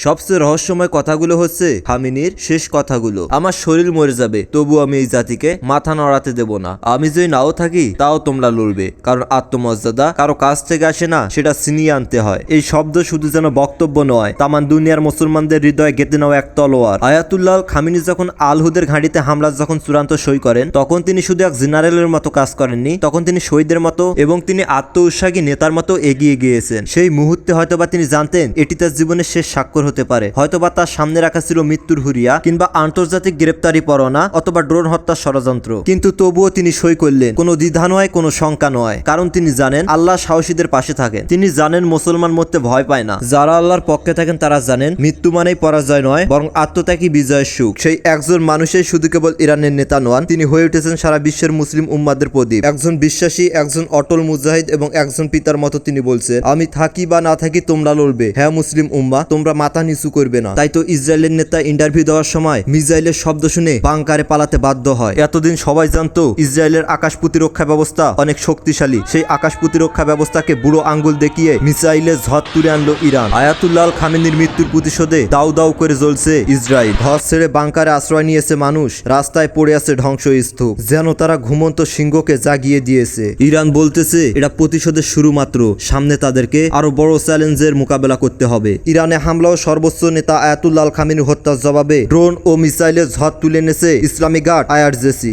সবচেয়ে রহস্যময় কথাগুলো হচ্ছে খামেনির শেষ কথাগুলো। আমার শরীর মরে যাবে, তবু আমি এই জাতিকে মাথা নড়াতে দেব না। আমি যদি নাও থাকি তাও তোমরা লড়বে, কারণ আত্মমর্যাদা কারো কাছ থেকে আসে না, সেটা ছিনিয়ে আনতে হয়। এই শব্দ শুধু যেন বক্তব্য নয়, তামান দুনিয়ার মুসলমানদের হৃদয়ে গেঁথে নেওয়া এক তলোয়ার। আয়াতুল্লাহ খামেনি যখন আল হুদের ঘাঁটিতে হামলা যখন চূড়ান্ত সই করেন, তখন তিনি শুধু এক জেনারেলের মতো কাজ করেননি, তখন তিনি শহীদের মতো এবং তিনি আত্ম উৎসাহী নেতার মতো এগিয়ে গিয়েছেন। সেই মুহূর্তে হয়তোবা তিনি জানতেন এটি তার জীবনের শেষ স্বাক্ষর হতে পারে। হয়তোবা তার সামনে রাখা ছিল মৃত্যুর হুরিয়া, কিংবা আন্তর্জাতিক গ্রেপ্তারি পরোয়ানা, অথবা ড্রোন হত্যার ষড়যন্ত্র। কিন্তু তবুও তিনি সই করলেন। কোনো দ্বিধা নয়, কোনো শঙ্কা নয়, কারণ তিনি জানেন আল্লাহ সাহসীদের পাশে থাকেন। তিনি জানেন মুসলমান মরতে ভয় পায় না। যারা আল্লাহর পক্ষে থাকেন তারা জানেন মৃত্যু মানেই পরাজয় নয়, বরং আত্মত্যাগী বিজয়ের সুখ। সেই একজন মানুষই শুধু কেবল ইরানের নেতা নন, তিনি হয়ে উঠেছেন সারা বিশ্বের মুসলিম উম্মাদের প্রদীপ। একজন বিশ্বাসী, একজন অটল মুজাহিদ এবং একজন পিতার মতো তিনি বলছেন, আমি থাকি বা না থাকি তোমরা লড়বে। হ্যাঁ মুসলিম উম্মা, তোমরা মাথা নিচু করবে না। তাই তো ইসরায়েলের নেতা ইন্টারভিউ দেওয়ার সময় মিসাইলের শব্দ শুনে বাংকারে পালাতে বাধ্য হয়। এতদিন সবাই জানতো ইসরায়েলের আকাশ প্রতিরক্ষা ব্যবস্থা অনেক শক্তিশালী। সেই আকাশ প্রতিরক্ষা ব্যবস্থাকে বুড়ো আঙ্গুল দেখিয়ে মিসাইলের ঝড় তুলে আনলো ইরান। আয়াতুল্লাহ খামেনির মৃত্যুর প্রতিশোধে দাউ দাউ করে জ্বলছে ইসরায়েল। ঘর ছেড়ে বাংকারে আশ্রয় নিয়েছে মানুষ, রাস্তায় পড়ে আছে ধ্বংসস্তূপ, যেন তারা ঘুমন্ত সিংহকে জাগিয়ে দিয়েছে। ইরান বলতেছে এটা প্রতিশোধের শুরু মাত্র, সামনে তাদেরকে আরো বড় চ্যালেঞ্জের মোকাবেলা করতে হবে। ইরানে হামলা ও সর্বোচ্চ নেতা আয়াতুল্লাহ খামেনি হত্যার জবাবে ড্রোন ও মিসাইলের ঝড় তুলে এনেছে ইসলামী গার্ড IRGC।